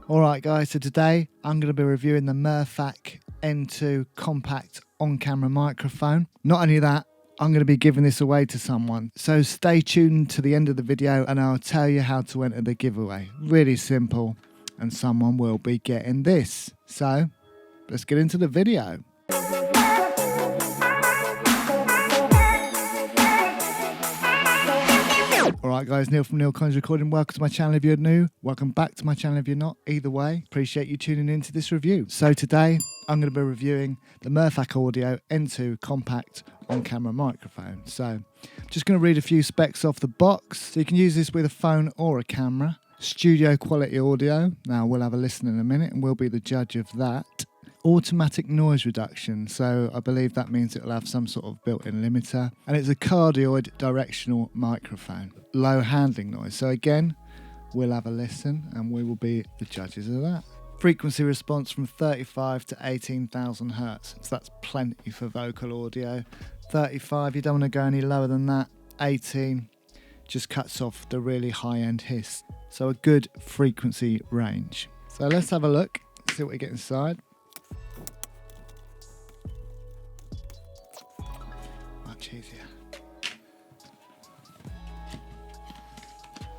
Alright guys, so today I'm going to be reviewing the Mirfak N2 compact on-camera microphone. Not only that, I'm going to be giving this away to someone. So stay tuned to the end of the video and I'll tell you how to enter the giveaway. Really simple, and someone will be getting this. So let's get into the video. Alright guys, Neil from Neil Collins Recording. Welcome to my channel if you're new. Welcome back to my channel if you're not. Either way, appreciate you tuning into this review. So today, I'm going to be reviewing the Mirfak Audio N2 compact on-camera microphone. So I'm just going to read a few specs off the box. So you can use this with a phone or a camera. Studio quality audio. Now we'll have a listen in a minute and we'll be the judge of that. Automatic noise reduction, so I believe that means it'll have some sort of built-in limiter, and it's a cardioid directional microphone. Low handling noise, so again we'll have a listen and we will be the judges of that. Frequency response from 35 to 18,000 hertz, so that's plenty for vocal audio. 35, you don't want to go any lower than that. 18 just cuts off the really high-end hiss, so a good frequency range. So let's have a look, see what we get inside. Easier.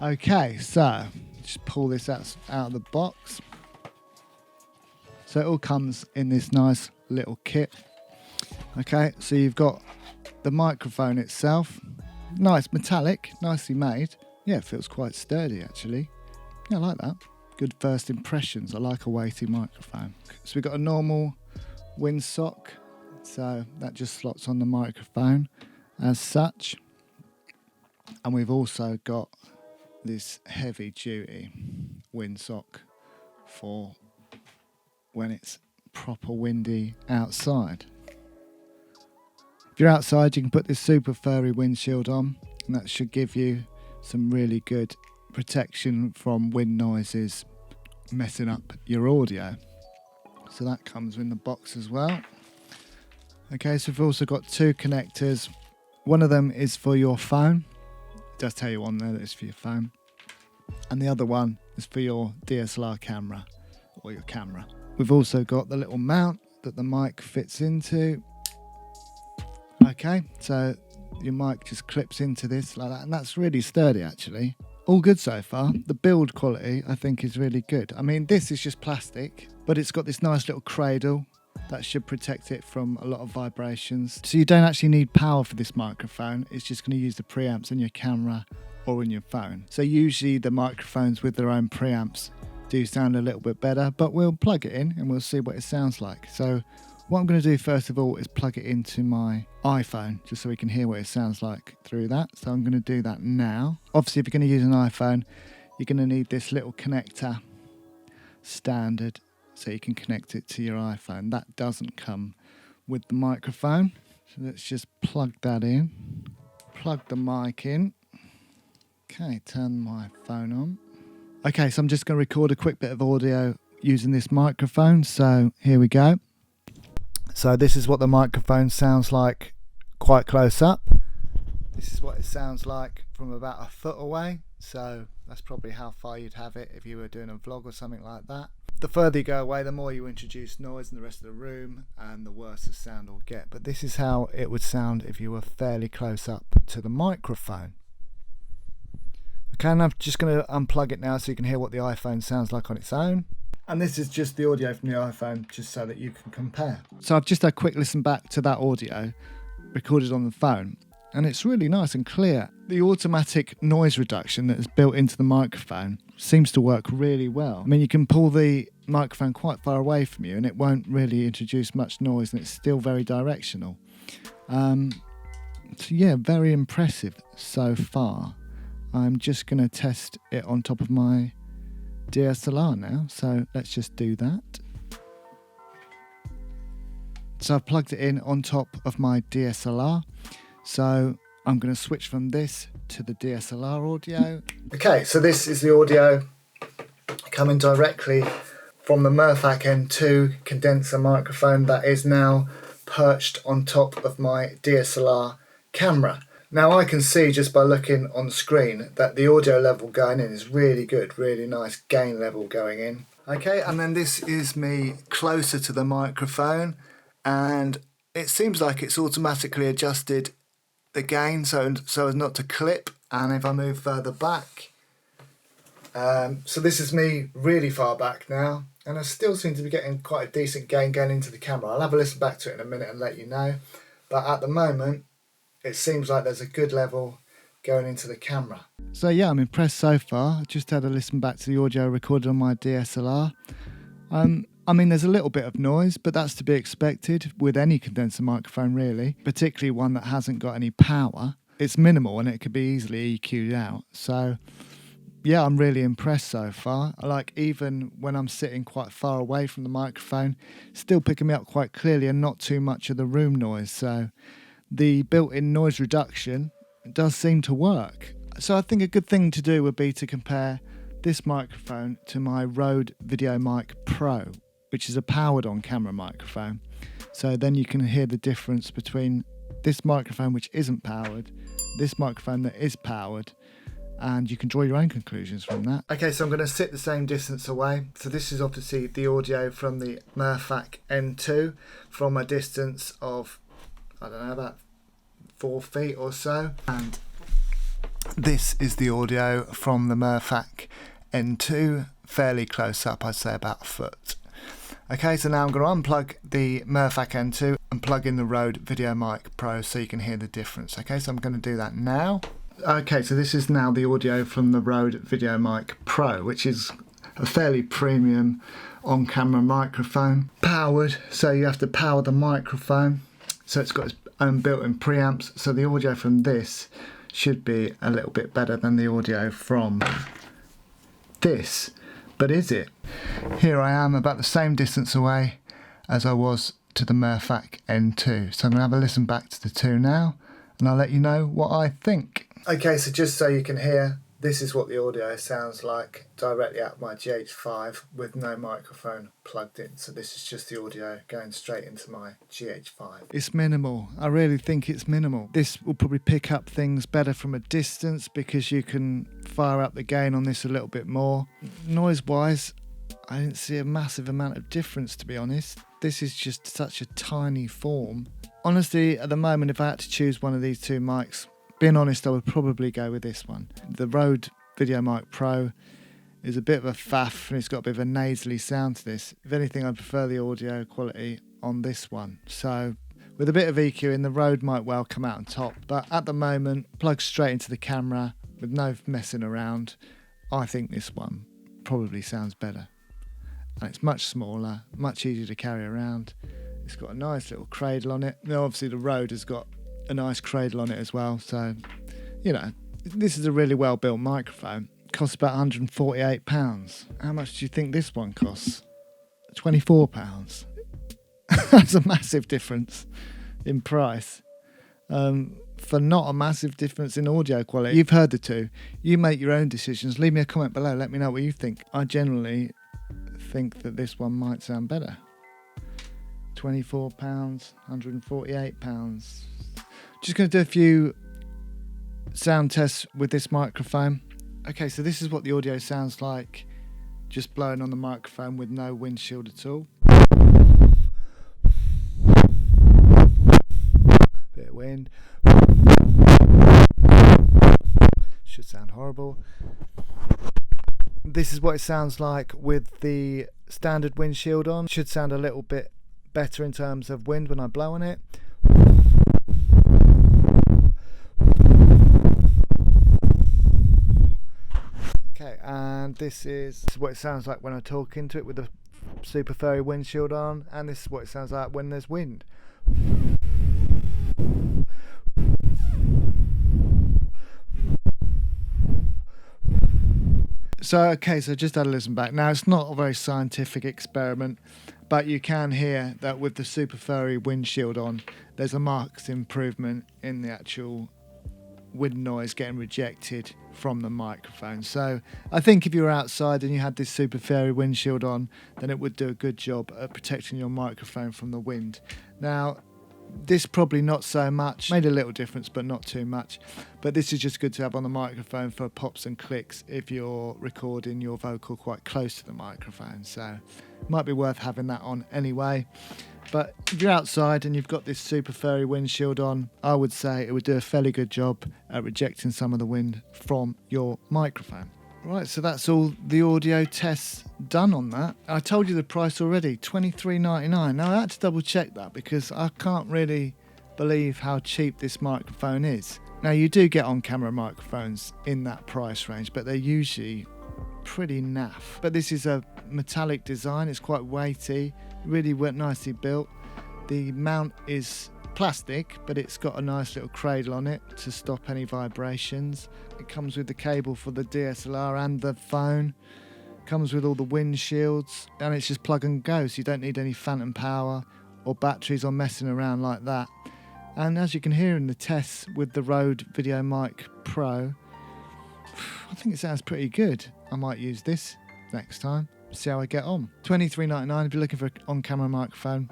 Okay, so just pull this out of the box. So it all comes in this nice little kit. Okay, so you've got the microphone itself, nice metallic, nicely made. Yeah, it feels quite sturdy actually. Yeah, I like that. Good first impressions. I like a weighty microphone. So we've got a normal windsock. So that just slots on the microphone as such. And we've also got this heavy duty windsock for when it's proper windy outside. If you're outside, you can put this super furry windshield on, and that should give you some really good protection from wind noises messing up your audio. So that comes in the box as well. Okay, so we've also got two connectors. One of them is for your phone. It does tell you on there that it's for your phone. And the other one is for your DSLR camera or your camera. We've also got the little mount that the mic fits into. Okay, so your mic just clips into this like that, and that's really sturdy actually. All good so far. The build quality I think is really good. I mean, this is just plastic, but it's got this nice little cradle that should protect it from a lot of vibrations. So you don't actually need power for this microphone. It's just going to use the preamps in your camera or in your phone. So usually the microphones with their own preamps do sound a little bit better, but we'll plug it in and we'll see what it sounds like. So what I'm going to do first of all is plug it into my iPhone just so we can hear what it sounds like through that. So I'm going to do that now. Obviously, if you're going to use an iPhone, you're going to need this little connector standard, so you can connect it to your iPhone. That doesn't come with the microphone. So let's just plug that in. Plug the mic in. Okay, turn my phone on. Okay, so I'm just going to record a quick bit of audio using this microphone. So here we go. So this is what the microphone sounds like quite close up. This is what it sounds like from about a foot away. So that's probably how far you'd have it if you were doing a vlog or something like that. The further you go away, the more you introduce noise in the rest of the room, and the worse the sound will get. But this is how it would sound if you were fairly close up to the microphone. Okay, and I'm just going to unplug it now so you can hear what the iPhone sounds like on its own. And this is just the audio from the iPhone, just so that you can compare. So I've just had a quick listen back to that audio recorded on the phone, and it's really nice and clear. The automatic noise reduction that is built into the microphone seems to work really well. I mean, you can pull the microphone quite far away from you and it won't really introduce much noise, and it's still very directional. So yeah, very impressive so far. I'm just going to test it on top of my DSLR now, so let's just do that. So I've plugged it in on top of my DSLR. So I'm going to switch from this to the DSLR audio. Okay, so this is the audio coming directly from the Mirfak N2 condenser microphone that is now perched on top of my DSLR camera. Now I can see just by looking on the screen that the audio level going in is really good, really nice gain level going in. Okay, and then this is me closer to the microphone, and it seems like it's automatically adjusted the gain so as not to clip. And if I move further back, so this is me really far back now, and I still seem to be getting quite a decent gain going into the camera. I'll have a listen back to it in a minute and let you know, but at the moment it seems like there's a good level going into the camera. So yeah, I'm impressed so far. I just had a listen back to the audio recorded on my DSLR. I mean, there's a little bit of noise, but that's to be expected with any condenser microphone really, particularly one that hasn't got any power. It's minimal and it could be easily EQ'd out. So yeah, I'm really impressed so far. Like, even when I'm sitting quite far away from the microphone, still picking me up quite clearly and not too much of the room noise. So the built-in noise reduction does seem to work. So I think a good thing to do would be to compare this microphone to my Rode VideoMic Pro, which is a powered on camera microphone. So then you can hear the difference between this microphone which isn't powered, this microphone that is powered, and you can draw your own conclusions from that. Okay, so I'm going to sit the same distance away. So this is obviously the audio from the Mirfak N2 from a distance of, I don't know, about 4 feet or so. And this is the audio from the Mirfak N2, fairly close up, I'd say about a foot. Okay, so now I'm going to unplug the Mirfak N2 and plug in the Rode VideoMic Pro so you can hear the difference. Okay, so I'm going to do that now. Okay, so this is now the audio from the Rode VideoMic Pro, which is a fairly premium on-camera microphone. Powered, so you have to power the microphone. So it's got its own built-in preamps, so the audio from this should be a little bit better than the audio from this. But is it? Here I am about the same distance away as I was to the Mirfak N2. So I'm going to have a listen back to the two now, and I'll let you know what I think. Okay, so just so you can hear, this is what the audio sounds like directly out of my GH5 with no microphone plugged in. So this is just the audio going straight into my GH5. It's minimal. I really think it's minimal. This will probably pick up things better from a distance because you can fire up the gain on this a little bit more. Noise-wise, I didn't see a massive amount of difference, to be honest. This is just such a tiny form. Honestly, at the moment, if I had to choose one of these two mics, being honest, I would probably go with this one. The Rode VideoMic Pro is a bit of a faff and it's got a bit of a nasally sound to this. If anything, I'd prefer the audio quality on this one. So with a bit of EQ in, the Rode might well come out on top. But at the moment, plugged straight into the camera with no messing around, I think this one probably sounds better. And it's much smaller, much easier to carry around. It's got a nice little cradle on it. Now, obviously, the Rode has got a nice cradle on it as well. So, you know, this is a really well-built microphone. It costs about £148. How much do you think this one costs? £24. That's a massive difference in price. For not a massive difference in audio quality. You've heard the two. You make your own decisions. Leave me a comment below. Let me know what you think. I generally think that this one might sound better. £24, £148. Just going to do a few sound tests with this microphone. Okay, so this is what the audio sounds like just blowing on the microphone with no windshield at all. Bit of wind. Should sound horrible. This is what it sounds like with the standard windshield on. Should sound a little bit better in terms of wind when I blow on it. Okay, and this is what it sounds like when I talk into it with the super furry windshield on, and this is what it sounds like when there's wind. So, okay, so just had a listen back. Now, it's not a very scientific experiment, but you can hear that with the super furry windshield on, there's a marked improvement in the actual wind noise getting rejected from the microphone. So I think if you were outside and you had this super furry windshield on, then it would do a good job at protecting your microphone from the wind. Now, This probably not so much, made a little difference but not too much, but this is just good to have on the microphone for pops and clicks if you're recording your vocal quite close to the microphone, so it might be worth having that on anyway. But if you're outside and you've got this super furry windshield on, I would say it would do a fairly good job at rejecting some of the wind from your microphone. Right, so that's all the audio tests done on that. I told you the price already, $23.99. Now I had to double check that because I can't really believe how cheap this microphone is. Now you do get on-camera microphones in that price range, but they're usually pretty naff. But this is a metallic design, it's quite weighty, really nicely built. The mount is plastic, but it's got a nice little cradle on it to stop any vibrations. It comes with the cable for the DSLR and the phone. Comes with all the windshields, and it's just plug and go, so you don't need any phantom power or batteries or messing around like that. And as you can hear in the tests with the Rode VideoMic Pro, I think it sounds pretty good. I might use this next time, see how I get on. $23.99 if you're looking for an on-camera microphone.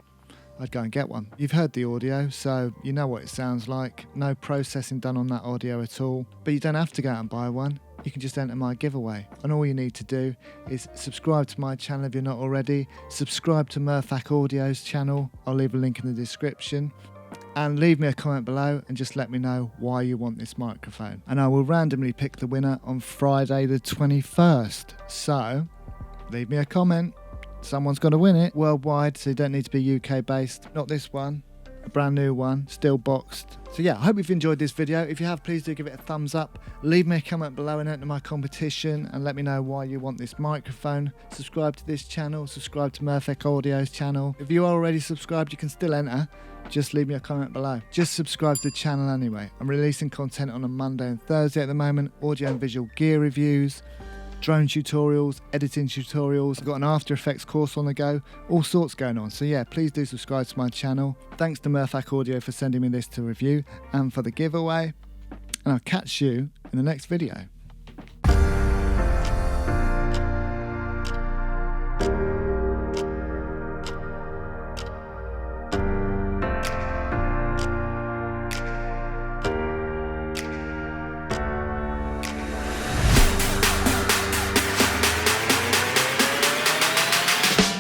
I'd go and get one. You've heard the audio, so you know what it sounds like. No processing done on that audio at all. But you don't have to go out and buy one. You can just enter my giveaway. And all you need to do is subscribe to my channel if you're not already. Subscribe to Mirfak Audio's channel. I'll leave a link in the description. And leave me a comment below and just let me know why you want this microphone. And I will randomly pick the winner on Friday the 21st. So leave me a comment. Someone's got to win it worldwide, so you don't need to be UK based. Not this one, a brand new one, still boxed. So yeah, I hope you've enjoyed this video. If you have, please do give it a thumbs up. Leave me a comment below and enter my competition and let me know why you want this microphone. Subscribe to this channel, subscribe to Mirfak Audio's channel. If you are already subscribed, you can still enter. Just leave me a comment below. Just subscribe to the channel anyway. I'm releasing content on a Monday and Thursday at the moment. Audio and visual gear reviews, drone tutorials, editing tutorials. I've got an After Effects course on the go, all sorts going on. So yeah, please do subscribe to my channel. Thanks to Mirfak Audio for sending me this to review and for the giveaway. And I'll catch you in the next video.